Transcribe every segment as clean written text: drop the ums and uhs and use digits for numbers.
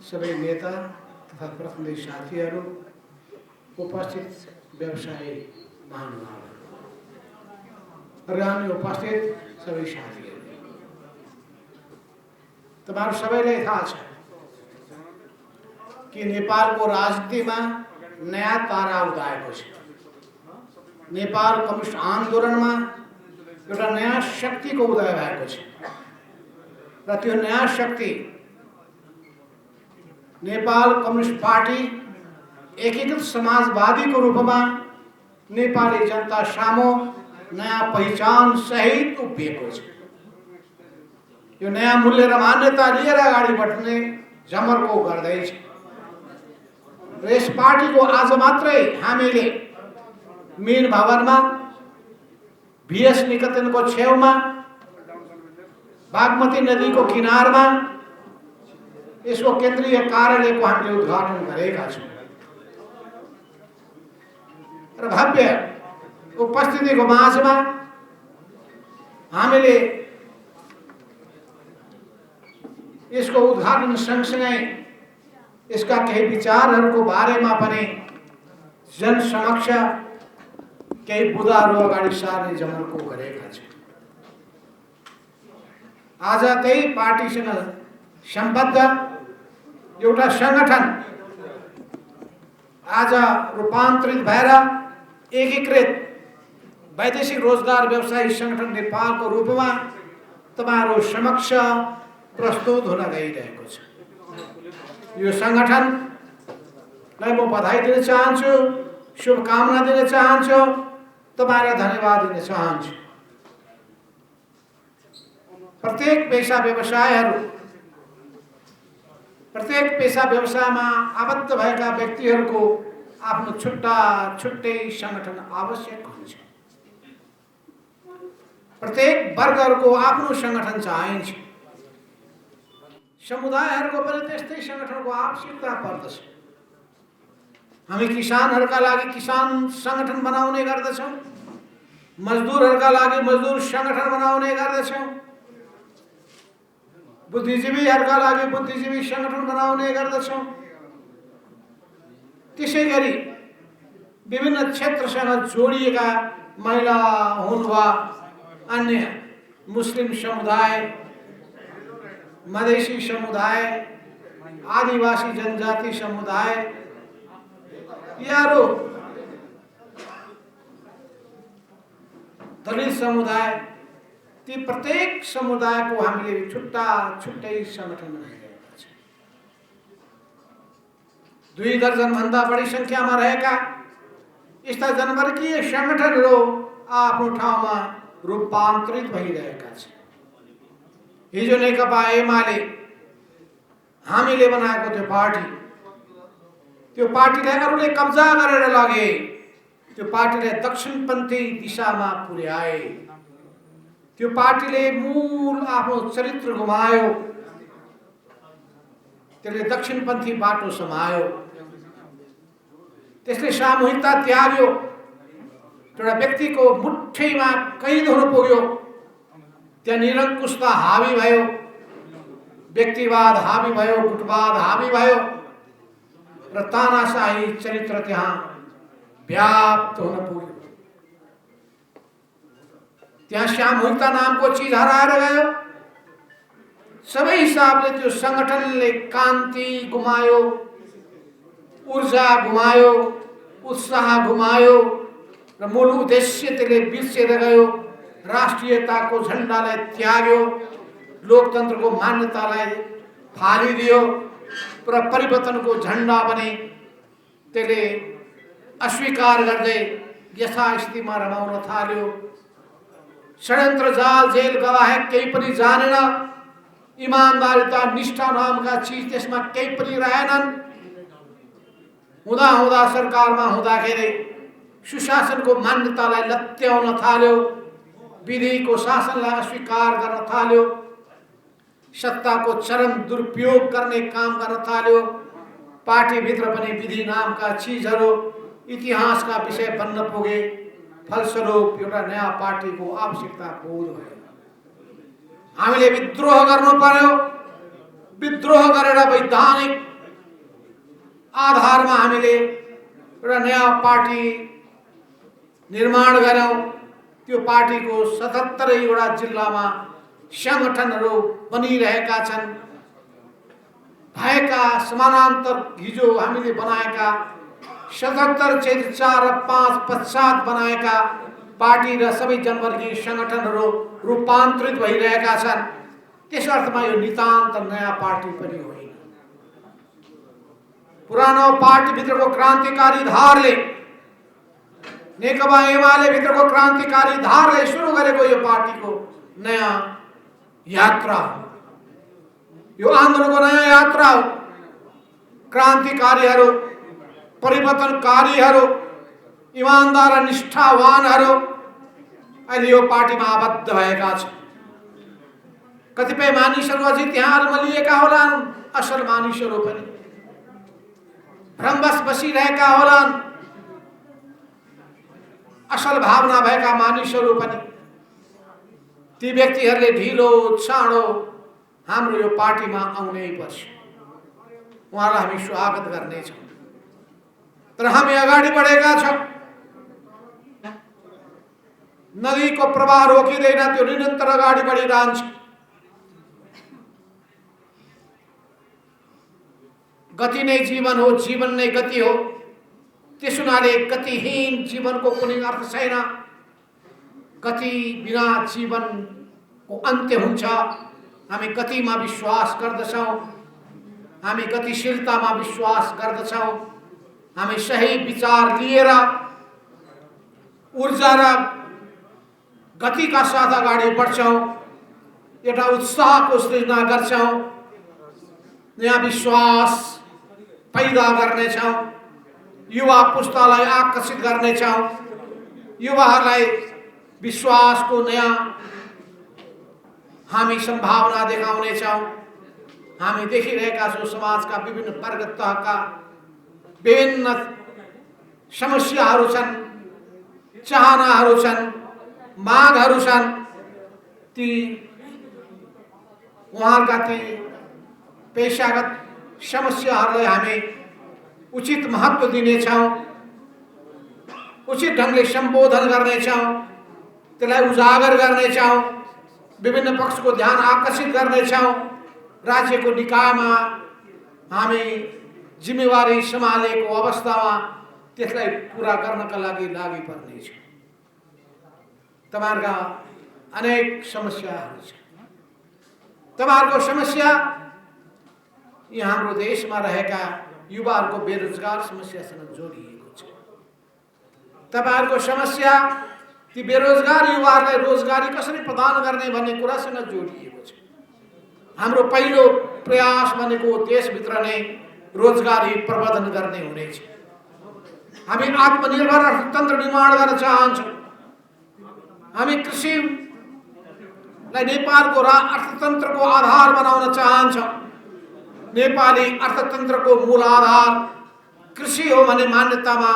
सबै नेता तथा प्रतिनिधि साथीहरू, उपस्थित व्यवसायी महानुभावहरू र हामी उपस्थित सबै साथीहरू, तपाईहरु सबैलाई थाहा छ कि नेपालको राजनीतिमा नयाँ तारा उदाएको छ। नेपाल कम्युनिस्ट आन्दोलनमा एउटा नयाँ शक्तिको उदय भएको छ र त्यो नयाँ शक्ति नेपाल कम्युनिस्ट पार्टी एकीकृत समाजवादीको रूपमा नेपाली जनता सामु नयाँ पहिचान सहित उभिएको छ। यो नयाँ मूल्य र मान्यता लिएर अगाडि बढ्ने जमर्को गर्दैछ र यस पार्टीको आज मात्रै हामीले मेन भवनमा VS निकेतनको छेउमा बागमती नदीको किनारमा यसको केन्द्रीय कार्यालयको हामीले उद्घाटन गरेका छौँ र भव्य उपस्थितिको माझमा हामीले यसको उद्घाटन सँगसँगै यसका केही विचारहरूको बारेमा पनि जन समक्ष केही बुदाहरू अगाडि सार्ने जमर्को गरेका छौँ। आज त्यही पार्टीसँग सम्बद्ध एउटा संगठन आज रूपान्तरित भएर एकीकृत वैदेशिक रोजगार व्यवसायी संगठन नेपालको रूपमा तपाईहरु समक्ष प्रस्तुत हुन गइरहेको छ। यो संगठनलाई म बधाई दिन चाहन्छु, शुभकामना दिन चाहन्छु, तपाईहरुलाई धन्यवाद दिन चाहन्छु। प्रत्येक पेशा व्यवसायमा आबद्ध भएका व्यक्तिहरूको आफ्नो छुट्टै संगठन आवश्यक हुन्छ। प्रत्येक वर्गहरूको आफ्नो संगठन चाहिन्छ। समुदायहरूको पनि त्यस्तै संगठनको आवश्यकता पर्दछ। हामी किसानहरूका लागि किसान संगठन बनाउने गर्दछौँ, मजदुरहरूका लागि मजदुर संगठन बनाउने गर्दछौँ, बुद्धिजीवीहरूका लागि बुद्धिजीवी संगठन बनाउने गर्दछौँ। त्यसैगरी विभिन्न क्षेत्रसँग जोडिएका महिला हुन् वा अन्य मुस्लिम समुदाय, मधेसी समुदाय, आदिवासी जनजाति समुदाय, यारो दलित समुदाय, ती प्रत्येक समुदायको हामीले छुट्टै संगठन बनाइरहेका छौँ। 2 दर्जन भन्दा बढी संख्यामा रहेका यस्ता जनवर्गीय संगठनहरू आफ्नो ठाउँमा रूपान्तरित भइरहेका छन्। हिजो नेकपा एमाले हामीले बनाएको त्यो पार्टीलाई अरूले कब्जा गरेर लगे, त्यो पार्टीलाई दक्षिणपन्थी दिशामा पुर्याए, त्यो पार्टीले मूल आफ्नो चरित्र गुमायो, त्यसले दक्षिणपन्थी बाटो समायो, त्यसले सामूहिकता त्याग्यो, एउटा व्यक्तिको मुठ्ठीमा कैद हुन पुग्यो, त्यहाँ निरङ्कुशता हावी भयो, व्यक्तिवाद हावी भयो, गुटवाद हावी भयो र तानाशाही चरित्र त्यहाँ व्याप्त हुन पुग्यो। त्यहाँ सामूहिकता नामको चीज हराएर गयो। सबै हिसाबले त्यो संगठनले कान्ति गुमायो, ऊर्जा गुमायो, उत्साह गुमायो र मूल उद्देश्य त्यसले बिर्सेर गयो। राष्ट्रियताको झण्डालाई त्याग्यो, लोकतन्त्रको मान्यतालाई फालिदियो र परिवर्तनको झण्डा पनि त्यसले अस्वीकार गर्दै यथास्थितिमा रमाउन थाल्यो। षड्यन्त्र जाल जेल गवाहे केही पनि जानेन, इमानदारिता निष्ठा नामका चीज त्यसमा केही पनि रहेनन्। हुँदा सरकारमा हुँदाखेरि सुशासनको मान्यतालाई लत्याउन थाल्यो, विधिको शासनलाई अस्वीकार गर्न थाल्यो, सत्ताको चरम दुरुपयोग गर्ने काम गर्न थाल्यो। पार्टीभित्र पनि विधि नामका चीजहरू इतिहासका विषय बन्न पुगे। फलस्वरूप एउटा नयाँ पार्टीको आवश्यकता बोध भयो। हामीले विद्रोह गर्नु पर्यो। विद्रोह गरेर वैधानिक आधारमा हामीले एउटा नयाँ पार्टी निर्माण गऱ्यौँ। त्यो पार्टीको 77 वटा जिल्लामा संगठनहरू बनिरहेका छन्। भएका समानान्तर हिजो हामीले बनाएका 77 चैत्र 4 र 5 पश्चात बनाएका पार्टी र सबै जनवर्गीय संगठनहरू रूपान्तरित भइरहेका छन्। त्यस अर्थमा यो नितान्त नयाँ पार्टी पनि होइन। पुरानो पार्टीभित्रको क्रान्तिकारी धारले, नेकपा एमाले भित्रको क्रान्तिकारी धारले सुरु गरेको यो पार्टीको नयाँ यात्रा हो। यो आन्दोलनको नयाँ यात्रा हो। क्रान्तिकारीहरू, परिवर्तनकारीहरू, इमानदार र निष्ठावानहरू अहिले यो पार्टीमा आबद्ध भएका छन्। कतिपय मानिसहरू अझै त्यहाँ अल्मलिएका होलान्, असल मानिसहरू पनि भ्रमवश बसिरहेका होलान्, असल भावना भएका मानिसहरू पनि। ती व्यक्तिहरूले ढिलो चाँडो हाम्रो यो पार्टीमा आउनै पर्छ। उहाँलाई हामी स्वागत गर्नेछौँ। तर हामी अगाडि बढेका छौँ। नदीको प्रवाह रोकिँदैन, त्यो निरन्तर अगाडि बढिरहन्छ। गति नै जीवन हो, जीवन नै गति हो। त्यस हुनाले गतिहीन जीवनको कुनै अर्थ छैन। गति बिना जीवनको अन्त्य हुन्छ। हामी गतिमा विश्वास गर्दछौँ, हामी गतिशीलतामा विश्वास गर्दछौँ। हामी सही विचार लिएर ऊर्जा र गतिका साथ अगाडि बढ्छौँ। एउटा उत्साहको सृजना गर्छौँ, नयाँ विश्वास पैदा गर्नेछौँ, युवा पुस्तालाई आकर्षित गर्नेछौँ, युवाहरूलाई विश्वासको नयाँ हामी सम्भावना देखाउनेछौँ। हामी देखिरहेका छौँ समाजका विभिन्न वर्ग तहका विभिन्न समस्याहरू छन्, चाहनाहरू छन्, मागहरू छन्। ती उहाँहरूका ती पेशागत समस्याहरूलाई हामी उचित महत्त्व दिनेछौँ, उचित ढङ्गले सम्बोधन गर्नेछौँ, त्यसलाई उजागर गर्नेछौँ, विभिन्न पक्षको ध्यान आकर्षित गर्नेछौँ। राज्यको निकायमा हामी जिम्मेवारी सम्हालेको अवस्थामा त्यसलाई पुरा गर्नका लागि लागि पर्नेछौँ। तपाईहरुका अनेक समस्याहरू छन्। तपाईहरुको समस्या यहाँ हाम्रो देशमा रहेका युवाहरूको बेरोजगार समस्यासँग जोडिएको छ। तपाईहरुको समस्या ती बेरोजगार युवाहरूलाई रोजगारी कसरी प्रदान गर्ने भन्ने कुरासँग जोडिएको छ। हाम्रो पहिलो प्रयास भनेको देशभित्र नै रोजगारी प्रवर्धन गर्ने हुनेछ। हामी आत्मनिर्भर अर्थतन्त्र निर्माण गर्न चाहन्छौँ। हामी कृषिलाई नेपालको अर्थतन्त्रको आधार बनाउन चाहन्छौँ। नेपाली अर्थतन्त्रको मूल आधार कृषि हो भन्ने मान्यतामा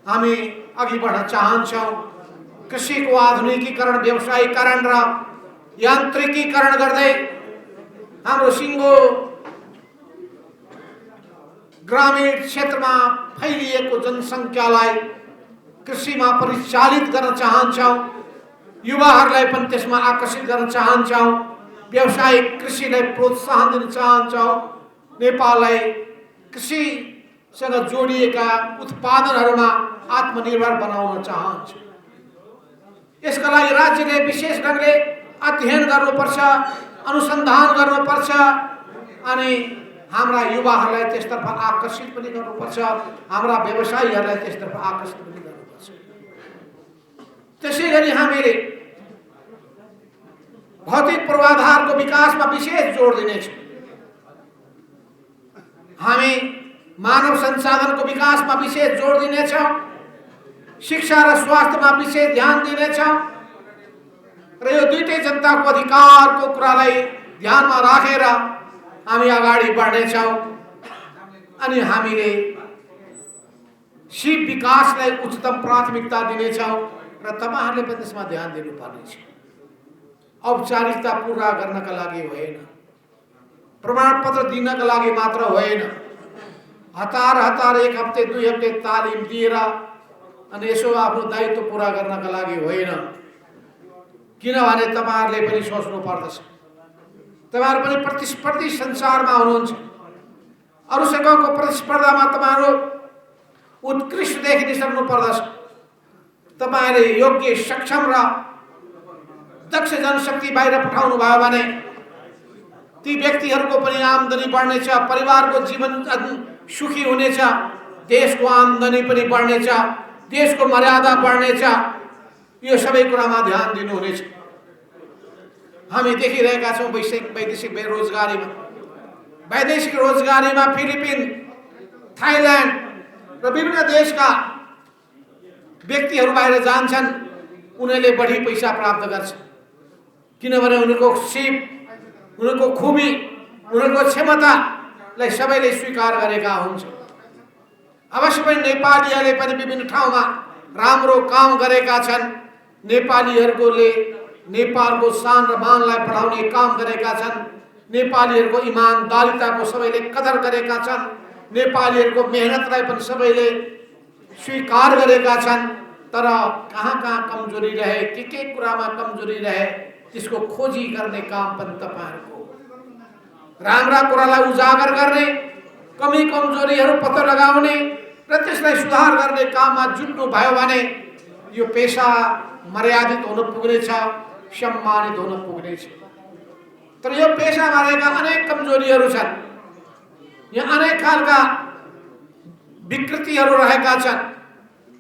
हामी अघि बढ्न चाहन्छौँ। कृषिको आधुनिकीकरण, व्यवसायीकरण र यान्त्रिकीकरण गर्दै हाम्रो सिङ्गो ग्रामीण क्षेत्रमा फैलिएको जनसङ्ख्यालाई कृषिमा परिचालित गर्न चाहन्छौँ। युवाहरूलाई पनि त्यसमा आकर्षित गर्न चाहन्छौँ। व्यावसायिक कृषिलाई प्रोत्साहन दिन चाहन्छौँ। नेपाललाई कृषिसँग जोडिएका उत्पादनहरूमा आत्मनिर्भर बनाउन चाहन्छौँ। यसका लागि राज्यले विशेष ढङ्गले अध्ययन गर्नुपर्छ, अनुसन्धान गर्नुपर्छ अनि हाम्रा युवाहरूलाई त्यसतर्फ आकर्षित पनि गर्नुपर्छ, हाम्रा व्यवसायीहरूलाई त्यसतर्फ आकर्षित पनि गर्नुपर्छ। त्यसैगरी हामीले भौतिक पूर्वाधारको विकासमा विशेष जोड दिनेछौँ। हामी मानव संसाधनको विकासमा विशेष जोड दिनेछौँ। शिक्षा र स्वास्थ्यमा विशेष ध्यान दिनेछौँ र यो दुईटै जनताको अधिकारको कुरालाई ध्यानमा राखेर हामी अगाडि बढ्नेछौँ। अनि हामीले सिप विकासलाई उच्चतम प्राथमिकता दिनेछौँ र तपाईहरुले पनि त्यसमा ध्यान दिनुपर्नेछ। औपचारिकता पूरा गर्नका लागि होइन, प्रमाणपत्र दिनका लागि मात्र होइन, हतार हतार 1 हप्ते 2 हप्ते तालिम दिएर अनि यसो आफ्नो दायित्व पुरा गर्नका लागि होइन। किनभने तपाईहरुले पनि सोच्नु पर्दछ, तपाईहरु पनि प्रतिस्पर्धी संसारमा हुनुहुन्छ। अरूसँगको प्रतिस्पर्धामा तपाईहरु उत्कृष्ट देखिन सक्नु पर्दछ। तपाईहरुले योग्य, सक्षम र दक्ष जनशक्ति बाहिर पठाउनु भयो भने ती व्यक्तिहरुको पनि आमदानी बढ्नेछ, परिवारको जीवन सुखी हुनेछ, देशको आमदानी पनि बढ्नेछ, देशको मर्यादा बढ्नेछ। यो सबै कुरामा ध्यान दिनुहुनेछ। हामी देखिरहेका छौं वैदेशिक बेरोजगारीमा, वैदेशिक रोजगारीमा फिलिपिन, थाइल्यान्ड र विभिन्न देशका व्यक्तिहरु बाहिर जान्छन्। उनीहरूले बढी पैसा प्राप्त गर्छन् किनभने उनीहरूको सिप, उनीहरूको खुबी, उनीहरूको क्षमतालाई सबैले स्वीकार गरेका हुन्छ। अवश्य पनि नेपालीहरूले पनि विभिन्न ठाउँमा राम्रो काम गरेका छन्। नेपालीहरूले नेपालको शान र मानलाई बढाउने काम गरेका छन्। नेपालीहरूको इमानदारीताको सबैले कदर गरेका छन्। नेपालीहरूको मेहनतलाई पनि सबैले स्वीकार गरेका छन्। तर कहाँ कमजोरी रहे, के कुरामा कमजोरी रहे, त्यसको खोजी गर्ने काम पनि तपाईहरुको। राम्रा कुरालाई उजागर गर्ने, कमी कमजोरीहरू पत्ता लगाउने र त्यसलाई सुधार गर्ने काममा जुट्नु भयो भने यो पेशा मर्यादित हुन पुग्नेछ, सम्मानित हुन पुग्नेछ। तर यो पेशामा रहेका अनेक कमजोरीहरू छन्। यहाँ अनेक खालका विकृतिहरू रहेका छन्।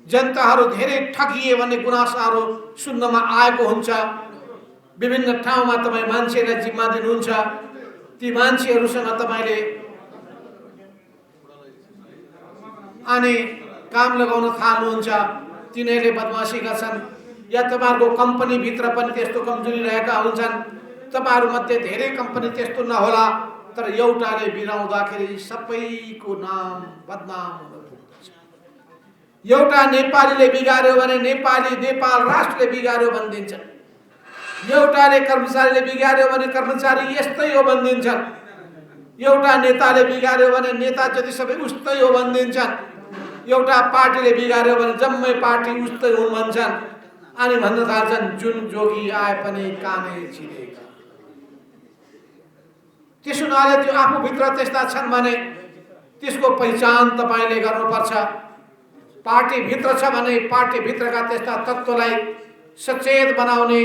जनताहरू धेरै ठगिए भन्ने गुनासाहरू सुन्नमा आएको हुन्छ। विभिन्न ठाउँमा तपाई मान्छेलाई जिम्मा दिनुहुन्छ, ती मान्छेहरूसँग तपाईले अनि काम लगाउन थाल्नुहुन्छ, तिनीहरूले बदमाशी गर्छन् या तपाईहरुको कम्पनी भित्र पनि त्यस्तो कमजोरी रहेका हुन्छन्। तपाईहरु मध्ये धेरै कम्पनी त्यस्तो नहोला, तर एउटाले बिराउँदाखेरि सबैको नाम बदनाम हुन पुग्दछ। एउटा नेपालीले बिगार्यो भने नेपाल राष्ट्रले बिगार्यो भनिदिन्छन्। एउटाले कर्मचारीले बिगार्यो भने कर्मचारी यस्तै हो भनिदिन्छन्। एउटा नेताले बिगार्यो भने नेता जति सबै उस्तै हो भनिदिन्छन्। एउटा पार्टीले बिगार्यो भने जम्मै पार्टी उस्तै हुन् भन्छन्। अनि भन्न थाल्छन् जुन जोगी आए पनि कानै छिरेका। त्यसो नभए त्यो आफूभित्र त्यस्ता छन् भने त्यसको पहिचान तपाईले गर्नुपर्छ। पार्टी भित्र छ भने पार्टी भित्रका त्यस्ता तत्त्वलाई सचेत बनाउने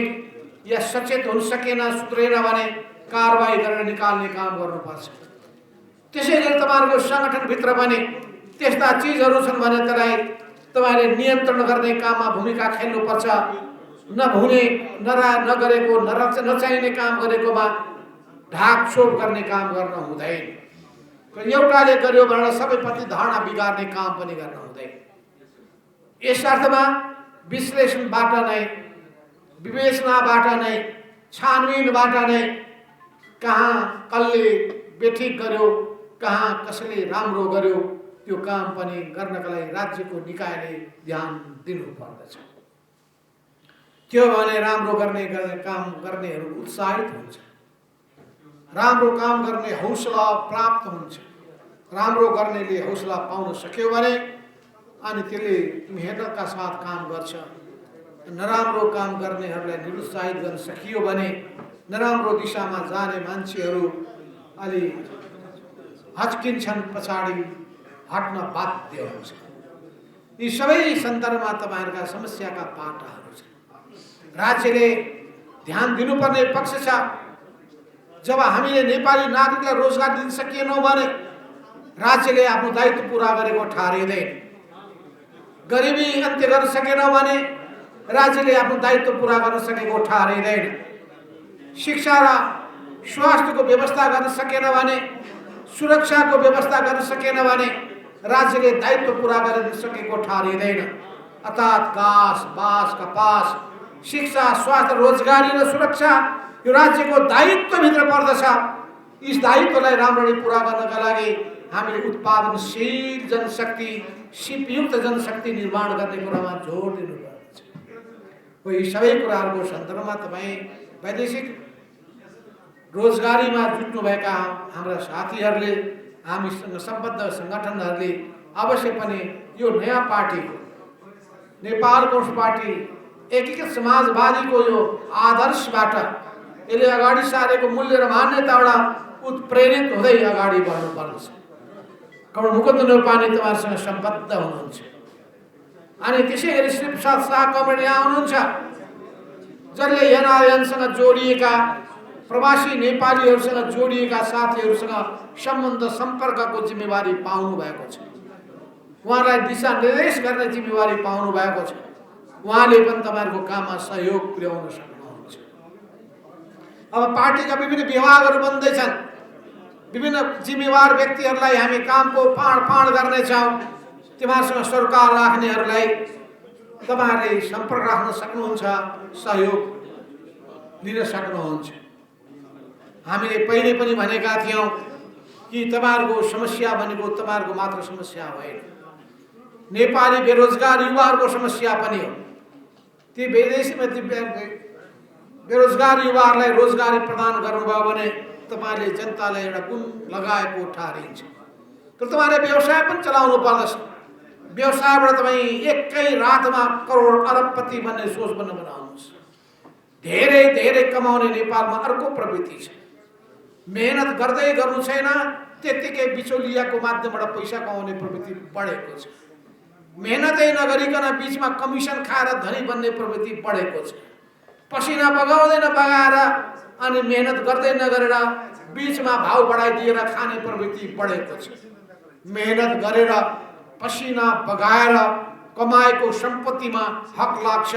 या सचेत हुन सकेन, सुध्रेन भने कारबाही गरेर निकाल्ने काम गर्नुपर्छ। त्यसैगरी तपाईहरुको संगठन भित्र पनि त्यस्ता चीजहरू छन् भने त्यसलाई तपाईले नियन्त्रण गर्ने काममा भूमिका खेल्नुपर्छ। नहुने नगरेको नचाहिने काम गरेकोमा ढाकछोप गर्ने काम गर्न हुँदैन। एउटाले गर्यो भनेर सबैप्रति धारणा बिगार्ने काम पनि गर्न हुँदैन। यस अर्थमा विश्लेषणबाट नै, विवेचनाबाट नै, छानबिनबाट नै कहाँ कसले बेठिक गर्यो, कहाँ कसले राम्रो गर्यो, त्यो काम पनि गर्नका लागि राज्यको निकायले ध्यान दिनुपर्दछ। त्यो भने राम्रो गर्ने काम गर्नेहरू उत्साहित हुन्छ, राम्रो काम गर्ने हौसला प्राप्त हुन्छ। राम्रो गर्नेले हौसला पाउन सक्यो भने अनि त्यसले मेहनतका साथ काम गर्छ। नराम्रो काम गर्नेहरूलाई निरुत्साहित गर्न सकियो भने नराम्रो दिशामा जाने मान्छेहरू अलि हच्किन्छन्, पछाडि हट्न बाध्य हुन्छ। यी सबै सन्दर्भमा तपाईहरुका समस्याका पाटाहरू छन्। राज्यले ध्यान दिनुपर्ने पक्ष छ। जब हामीले नेपाली नागरिकलाई रोजगार दिन सकिएनौं भने राज्यले आफ्नो दायित्व पूरा गरेको ठहरिँदैन। गरिबी अन्त्य गर्न सकेनौं भने राज्यले आफ्नो दायित्व पूरा गर्न सकेको ठहरिँदैन। शिक्षा र स्वास्थ्यको व्यवस्था गर्न सकेन भने, सुरक्षाको व्यवस्था गर्न सकेन भने राज्यले दायित्व पूरा गर्न सकेको ठहरिँदैन। अर्थात् घाँस बाँस कपास, शिक्षा, स्वास्थ्य, रोजगारी र सुरक्षा यो राज्यको दायित्वभित्र पर्दछ। यस दायित्वलाई राम्ररी पूरा गर्नका लागि हामीले उत्पादनशील जनशक्ति, सिपयुक्त जनशक्ति निर्माण गर्ने कुरामा जोड दिनुपर्छ। यी सबै कुराहरूको सन्दर्भमा तपाईँ वैदेशिक रोजगारीमा जुट्नुभएका हाम्रा साथीहरूले हामीसँग सम्बद्ध सङ्गठनहरूले अवश्य पनि यो नयाँ पार्टी नेपाल कम्युनिस्ट पार्टी एकीकृत समाजवादीको यो आदर्शबाट यसले अगाडि सारेको मूल्य र मान्यताबाट उत्प्रेरित हुँदै अगाडि बढ्नुपर्दछ। कमल मुकुन्द नेउपाने तपाईँहरूसँग सम्बद्ध हुनुहुन्छ अनि त्यसै गरी श्री प्रसाद शाह कमरेड यहाँ हुनुहुन्छ, जसले एनआरएनसँग जोडिएका प्रवासी नेपालीहरूसँग जोडिएका साथीहरूसँग सम्बन्ध सम्पर्कको जिम्मेवारी पाउनु भएको छ। उहाँलाई दिशानिर्देश गर्ने जिम्मेवारी पाउनु भएको छ। उहाँले पनि तपाईँहरूको काममा सहयोग पुर्याउन सक्नुहुन्छ। अब पार्टीका विभिन्न विभागहरू बन्दैछन्, विभिन्न जिम्मेवार व्यक्तिहरूलाई हामी कामको फाँड गर्नेछौँ। तिमीहरूसँग सरकार राख्नेहरूलाई तपाईँहरूले सम्पर्क राख्न सक्नुहुन्छ, सहयोग लिन सक्नुहुन्छ। हामीले पहिले पनि भनेका थियौँ कि तपाईँहरूको समस्या भनेको तपाईँहरूको मात्र समस्या होइन, नेपाली बेरोजगार युवाहरूको समस्या पनि हो। ती विदेशमा बेरोजगार युवाहरूलाई रोजगारी प्रदान गर्नुभयो भने तपाईँले जनतालाई एउटा गुण लगाएको ठहरिन्छ। तर तपाईँले व्यवसाय पनि चलाउनु पर्दछ। व्यवसायबाट तपाईँ एकै रातमा करोड अरबपति भन्ने सोच बनाउनुहोस्। धेरै धेरै कमाउने नेपालमा अर्को प्रवृत्ति छ, मेहनत गर्दै गर्नु छैन, त्यत्तिकै बिचौलियाको माध्यमबाट पैसा कमाउने प्रवृत्ति बढेको छ। मेहनतै नगरिकन बिचमा कमिसन खाएर धनी बन्ने प्रवृत्ति बढेको छ। पसिना बगाउँदैन बगाएर अनि मेहनत गर्दै नगरेर बिचमा भाउ बढाइदिएर खाने प्रवृत्ति बढेको छ। मेहनत गरेर पसिना बगाएर कमाएको सम्पत्तिमा हक लाग्छ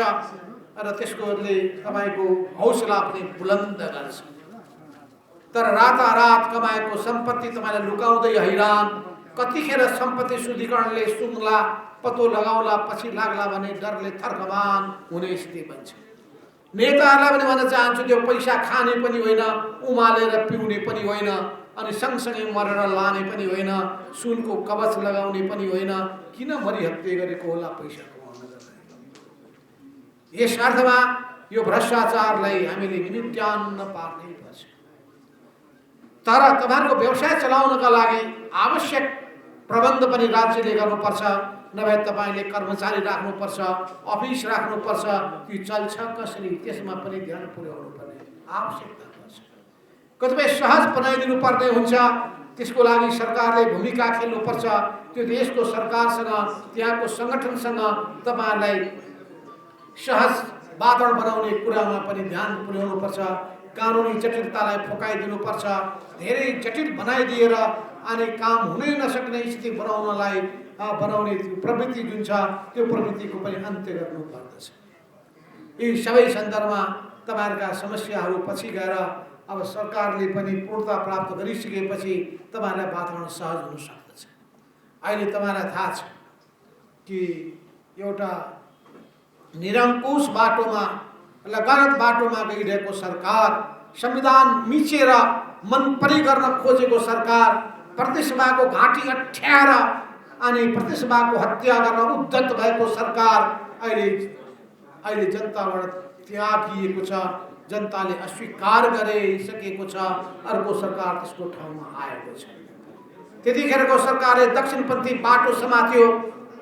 र त्यसकोले तपाईँको हौसला पनि बुलन्द गर्छ। तर रातारात कमाएको सम्पत्ति तपाईँलाई लुकाउँदै हैरान, कतिखेर सम्पत्ति शुद्धिकरणले सुँग्ला, पत्तो लगाउला, पछि लाग्ला भने डरले थर्कमान हुने स्थिति बन्छ। नेताहरूलाई पनि भन्न चाहन्छु, त्यो पैसा खाने पनि होइन, उमालेर पिउने पनि होइन, अनि सँगसँगै मरेर लाने पनि होइन, सुनको कवच लगाउने पनि होइन। किन मरिहत्ते गरेको होला पैसा कमाउन? यस अर्थमा यो भ्रष्टाचारलाई हामीले निम्त्यान्न पार्नै पर्छ। तर तपाईँहरूको व्यवसाय चलाउनका लागि आवश्यक प्रबन्ध पनि राज्यले गर्नुपर्छ, नभए तपाईँले कर्मचारी राख्नुपर्छ, अफिस राख्नुपर्छ। कि चल्छ कसरी त्यसमा पनि ध्यान पुर्याउनु पर्ने आवश्यकता पर्छ। कतिपय सहज बनाइदिनु पर्ने हुन्छ, त्यसको लागि सरकारले भूमिका खेल्नुपर्छ। त्यो देशको सरकारसँग, त्यहाँको सङ्गठनसँग तपाईँहरूलाई सहज वातावरण बनाउने कुरामा पनि ध्यान पुर्याउनुपर्छ। कानुनी जटिलतालाई फकाइदिनुपर्छ। धेरै जटिल बनाइदिएर अनि काम हुनै नसक्ने स्थिति बनाउने प्रवृत्ति जुन छ, त्यो प्रवृत्तिको पनि अन्त्य गर्नुपर्दछ। यी सबै सन्दर्भमा तपाईँहरूका समस्याहरू पछि गएर अब सरकारले पनि पूर्णता प्राप्त गरिसकेपछि तपाईँहरूलाई वातावरण सहज हुन सक्दछ। अहिले तपाईँलाई थाहा छ कि एउटा निरङ्कुश बाटोमा, गलत बाटोमा गइरहेको सरकार, संविधान मिचेर मनपरी गर्न खोजेको सरकार, प्रतिसभाको घाँटी अठ्याएर अनि प्रतिसभाको हत्या गर्न उद्धत भएको सरकार अहिले जनताबाट त्यागिएको छ। जनताले अस्वीकार गरिसकेको छ। अर्को सरकार त्यसको ठाउँमा आएको छ। त्यतिखेरको सरकारले दक्षिणपन्थी बाटो समात्यो,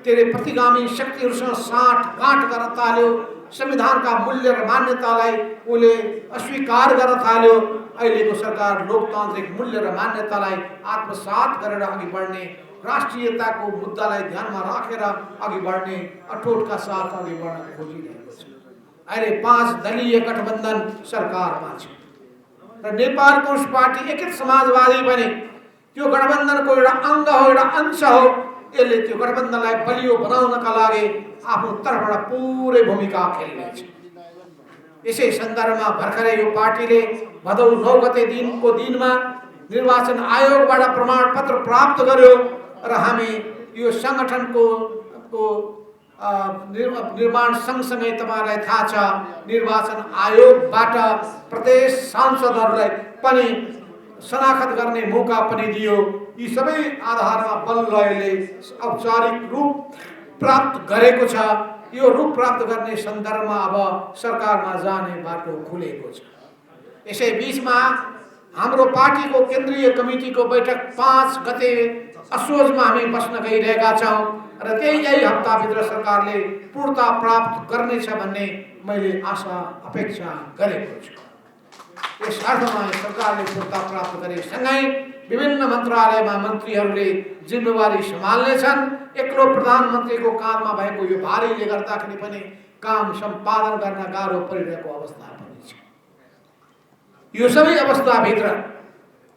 त्यसले प्रतिगामी शक्तिहरूसँग साँठगाँठ गर्न थाल्यो, संविधानका मूल्य र मान्यतालाई उसले अस्वीकार गर्न थाल्यो। अहिलेको सरकार लोकतान्त्रिक मूल्य र मान्यतालाई आत्मसात गरेर अघि बढ्ने, राष्ट्रियताको मुद्दालाई ध्यानमा राखेर अघि बढ्ने अठोटका साथ अघि बढ्न खोजिरहेको छ। अहिले 5 दलीय गठबन्धन सरकारमा छ र नेपाल कम्युनिस्ट पार्टी एकीकृत समाजवादी पनि त्यो गठबन्धनको एउटा अङ्ग हो, एउटा अंश हो। यसले त्यो गठबन्धनलाई बलियो बनाउनका लागि आफ्नो तर्फबाट पुरै भूमिका खेल्नेछ। यसै सन्दर्भमा भर्खरै यो पार्टीले भदौ 9 गते दिनमा निर्वाचन आयोगबाट प्रमाणपत्र प्राप्त गर्यो र हामी यो सङ्गठनको निर्माण सँगसँगै तपाईँहरूलाई थाहा छ, निर्वाचन आयोगबाट प्रदेश सांसदहरूलाई पनि शनाखत गर्ने मौका पनि दियो। यी सबै आधारमा बलले औपचारिक रूप प्राप्त गरेको छ। यो रूप प्राप्त गर्ने सन्दर्भमा अब सरकारमा जाने बाटो खुलेको छ। यसै बीचमा हाम्रो पार्टीको केन्द्रीय कमिटीको बैठक 5 गते असोजमा हामी बस्न गइरहेका छौँ र यही हप्ताभित्र सरकारले पूर्णता प्राप्त गर्नेछ भन्ने मैले आशा अपेक्षा गरेको छु। यस अर्थमा सरकारले पूर्णता प्राप्त गरेसँगै विभिन्न मन्त्रालयमा मन्त्रीहरूले जिम्मेवारी सम्हाल्नेछन्। एक्लो प्रधानमन्त्रीको काँधमा भएको यो भारीले गर्दाखेरि पनि काम सम्पादन गर्न गाह्रो परिरहेको अवस्था पनि छ। यो सबै अवस्थाभित्र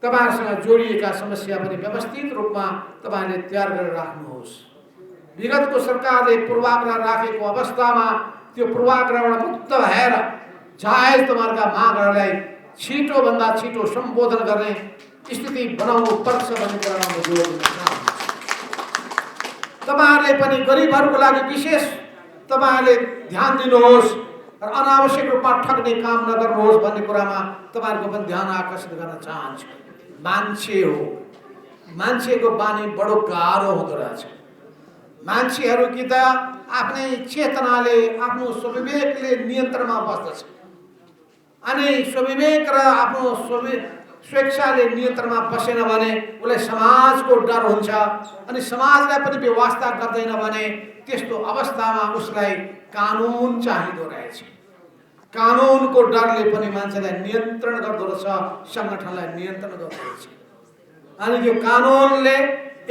तपाईहरुसँग जोडिएका समस्या पनि व्यवस्थित रूपमा तपाईले तयार गरेर राख्नुहोस्। विगतको सरकारले पूर्वाग्रह राखेको अवस्थामा त्यो पूर्वाग्रहबाट मुक्त भएर जायज तपाईहरुका मागहरूलाई छिटो भन्दा छिटो सम्बोधन गर्ने स्थिति बनाउनु पर्छ भन्ने कुरामा म जोड दिन चाहन्छु। तपाईहरुले पनि गरिबहरुको लागि विशेष तपाईहरुले ध्यान दिनुहोस् र अनावश्यक रूपमा ठग्ने काम नगर्नुहोस् भन्ने कुरामा तपाईहरुको पनि ध्यान आकर्षित गर्न चाहन्छु। मान्छे हो, मान्छेको बानी बडो गाह्रो हुँदो रहेछ। मान्छेहरू कि त आफ्नै चेतनाले आफ्नो स्वविवेकले नियन्त्रणमा बस्दछ अनि स्वविवेक र आफ्नो स्वेच्छाले नियन्त्रणमा बसेन भने उसलाई समाजको डर हुन्छ अनि समाजलाई पनि व्यवस्था गर्दैन भने त्यस्तो अवस्थामा उसलाई कानुन चाहिँदो रहेछ। कानुनको डरले पनि मान्छेलाई नियन्त्रण गर्दो रहेछ, संगठनलाई नियन्त्रण गर्दो रहेछ। अनि यो कानुनले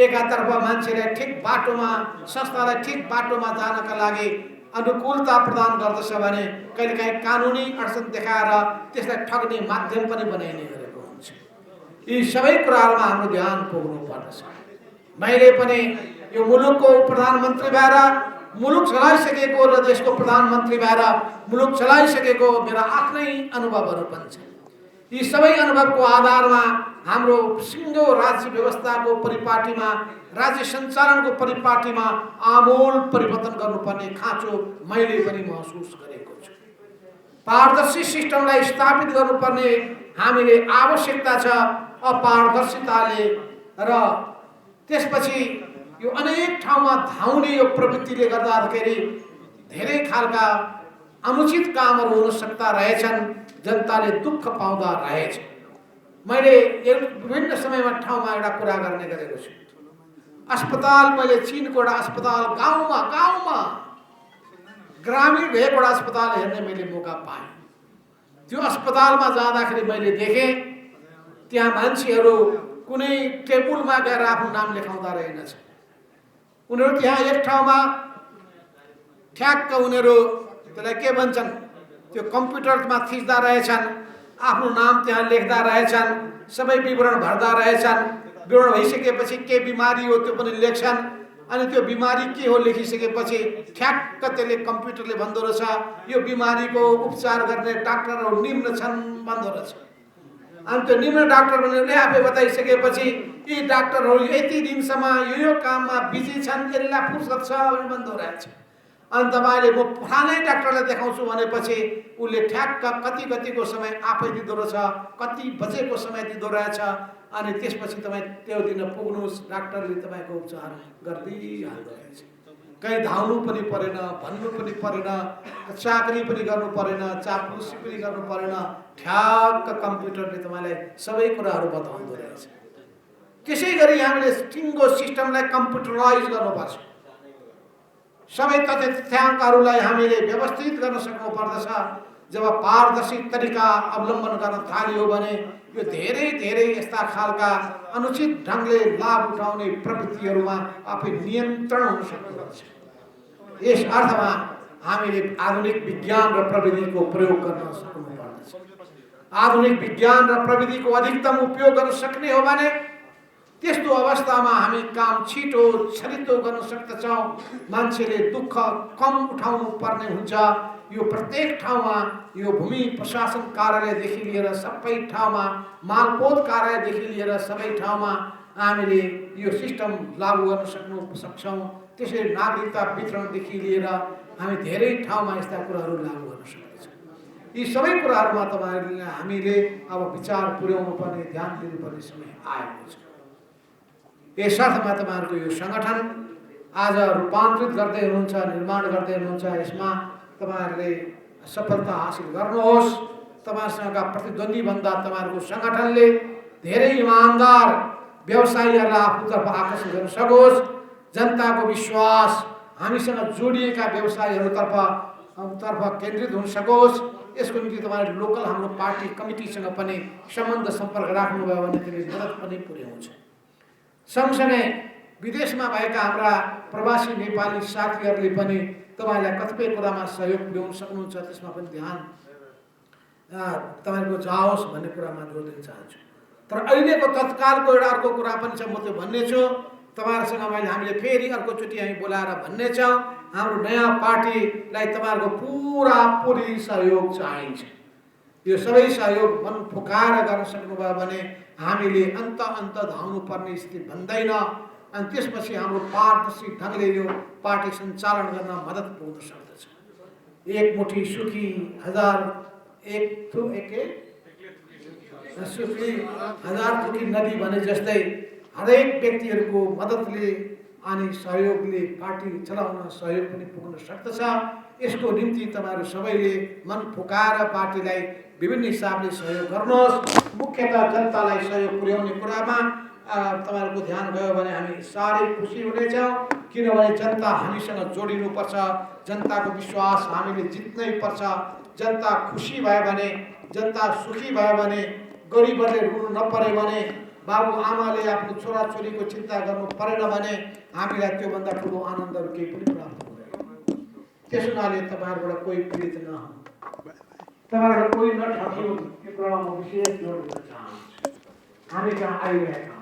एकातर्फ मान्छेलाई ठिक बाटोमा, संस्थालाई ठिक बाटोमा जानका लागि अनुकूलता प्रदान गर्दछ भने कहिलेकाहीँ कानुनी अडचन देखाएर त्यसलाई ठग्ने माध्यम पनि बनाइने गरेको हुन्छ। यी सबै कुराहरूमा हाम्रो ध्यान पुग्नु पर्दछ। मैले पनि यो मुलुकको प्रधानमन्त्री भएर मुलुक चलाइसकेको र देशको प्रधानमन्त्री भएर मुलुक चलाइसकेको मेरा आफ्नै अनुभवहरू पनि छन्। यी सबै अनुभवको आधारमा हाम्रो सिङ्गो राज्य व्यवस्थाको परिपाटीमा, राज्य सञ्चालनको परिपाटीमा आमूल परिवर्तन गर्नुपर्ने खाँचो मैले पनि महसुस गरेको छु। पारदर्शी सिस्टमलाई स्थापित गर्नुपर्ने हामीले आवश्यकता छ। अपारदर्शिताले र त्यसपछि यो अनेक ठाउँमा धाउने यो प्रवृत्तिले गर्दाखेरि धेरै खालका अनुचित कामहरू हुन सक्दा रहेछन्, जनताले दुःख पाउँदा रहेछ। मैले विभिन्न समयमा ठाउँमा एउटा कुरा गर्ने गरेको छु। अस्पताल, मैले चीनको एउटा अस्पताल गाउँमा ग्रामीण भएको एउटा अस्पताल हेर्ने मैले मौका पाएँ। त्यो अस्पतालमा जाँदाखेरि मैले देखेँ त्यहाँ मान्छेहरू कुनै टेबलमा गएर आफ्नो नाम लेखाउँदा रहेनछ। उनीहरू त्यहाँ एक ठाउँमा ठ्याक्क उनीहरू त्यसलाई के भन्छन्, त्यो कम्प्युटरमा थिच्दा रहेछन्, आफ्नो नाम त्यहाँ लेख्दा रहेछन्, सबै विवरण भर्दा रहेछन्। विवरण भइसकेपछि के बिमारी हो त्यो पनि लेख्छन् अनि त्यो बिमारी के हो लेखिसकेपछि ठ्याक्क त्यसले कम्प्युटरले भन्दो रहेछ यो बिमारीको उपचार गर्ने डाक्टरहरू निम्न छन् भन्दो रहेछ। अनि त्यो निम्न डाक्टरहरूले आफै बताइसकेपछि यी डाक्टरहरू यति दिनसम्म यो काममा बिजी छन्, यसलाई फुर्सद छ भनेर भन्दो रहेछ। अनि तपाईँले म फलानै डाक्टरलाई देखाउँछु भनेपछि उसले ठ्याक्क कतिको समय आफै दिँदो रहेछ, कति बजेको समय दिँदो रहेछ। अनि त्यसपछि तपाईँ त्यो दिन पुग्नुहोस्, डाक्टरले तपाईँको उपचार गरिदिइहाल्दो रहेछ। कहीँ धाउनु पनि परेन, भन्नु पनि परेन, चाकरी पनि गर्नु परेन, चापलुसी पनि गर्नु परेन, ठ्याक्क कम्प्युटरले तपाईँलाई सबै कुराहरू बताउँदो रहेछ। त्यसै गरी हामीले सिङ्गो सिस्टमलाई कम्प्युटराइज गर्नुपर्छ। सबै तथ्याङ्कहरूलाई हामीले व्यवस्थित गर्न सक्नु पर्दछ। जब पारदर्शी तरिका अवलम्बन गर्न थालियो भने यो धेरै यस्ता खालका अनुचित ढङ्गले लाभ उठाउने प्रवृत्तिहरूमा आफै नियन्त्रण हुन सक्नुपर्छ। यस अर्थमा हामीले आधुनिक विज्ञान र प्रविधिको प्रयोग गर्न सक्नुपर्दछ। आधुनिक विज्ञान र प्रविधिको अधिकतम उपयोग गर्न सक्ने हो भने त्यस्तो अवस्थामा हामी काम छिटो छरितो गर्न सक्दछौँ। मान्छेले दुःख कम उठाउनु पर्ने हुन्छ। यो प्रत्येक ठाउँमा, यो भूमि प्रशासन कार्यालयदेखि लिएर सबै ठाउँमा, मालपोत कार्यालयदेखि लिएर सबै ठाउँमा हामीले यो सिस्टम लागू गर्न सक्छौँ। त्यसैले नागरिकता वितरणदेखि लिएर हामी धेरै ठाउँमा यस्ता कुराहरू लागू गर्न सक्छौँ। यी सबै कुराहरूमा तपाईँहरूले हामीले अब विचार पुर्याउनु पर्ने, ध्यान दिनुपर्ने समय आएको छ। यसर्थमा तपाईँहरूको यो सङ्गठन आज रूपान्तरित गर्दै हुनुहुन्छ, निर्माण गर्दै हुनुहुन्छ। यसमा तपाईँहरूले सफलता हासिल गर्नुहोस्। तपाईहरुसँगका प्रतिद्वन्द्वीभन्दा तपाईहरुको संगठनले धेरै इमानदार व्यवसायीहरूलाई आफूतर्फ आकर्षित गर्न सकोस्, जनताको विश्वास हामीसँग जोडिएका व्यवसायीहरूतर्फ केन्द्रित हुन सकोस्। यसको निम्ति तपाईहरु लोकल हाम्रो पार्टी कमिटीसँग पनि सम्बन्ध सम्पर्क राख्नुभयो भने त्यसले मद्दत पनि पुर्याउँछ। सँगसँगै विदेशमा भएका हाम्रा प्रवासी नेपाली साथीहरूले पनि तपाईलाई कतिपय कुरामा सहयोग पुर्याउन सक्नुहुन्छ, त्यसमा पनि ध्यान तपाईहरुको जाओस् भन्ने कुरामा जोड दिन चाहन्छु। तर अहिलेको तत्कालको एउटा अर्को कुरा पनि छ, म त्यो भन्ने छु। तपाईहरुसँग हामीले फेरि अर्कोचोटि हामी बोलाएर भन्ने छौँ, हाम्रो नयाँ पार्टीलाई तपाईहरुको पूरी सहयोग चाहिन्छ। यो सबै सहयोग मन फुकाएर गर्न सक्नुभयो भने हामीले अन्त धाउनु पर्ने स्थिति भन्दैन, अनि त्यसपछि हाम्रो पारदर्शी ढङ्गले यो पार्टी सञ्चालन गर्न मद्दत पुग्न सक्दछ। एक मुठी सुखी हजार थुकी नदी भने जस्तै हरेक व्यक्तिहरूको मद्दतले अनि सहयोगले पार्टी चलाउन सहयोग पनि पुग्न सक्दछ। यसको निम्ति तपाईहरु सबैले मन फुकाएर पार्टीलाई विभिन्न हिसाबले सहयोग गर्नुहोस्। मुख्यतः जनतालाई सहयोग पुर्याउने कुरामा तपाईहरुको ध्यान गयो भने हामी साह्रै खुसी हुनेछौँ, किनभने जनता हामीसँग जोडिनुपर्छ। जनताको विश्वास हामीले जित्नै पर्छ। जनता खुसी भयो भने, जनता सुखी भयो भने, गरिबहरूले रुनु नपरे भने, बाबु आमाले आफ्नो छोराछोरीको चिन्ता गर्नु परेन भने हामीलाई त्योभन्दा ठुलो आनन्दहरू केही पनि प्राप्त हुँदैन। त्यस हुनाले तपाईहरुबाट कोही पीडित नहुन्, तपाईहरुबाट कोही नठगियोस्, यो कुरामा म विशेष जोड दिन चाहन्छु। हामी कहाँ आइरहेका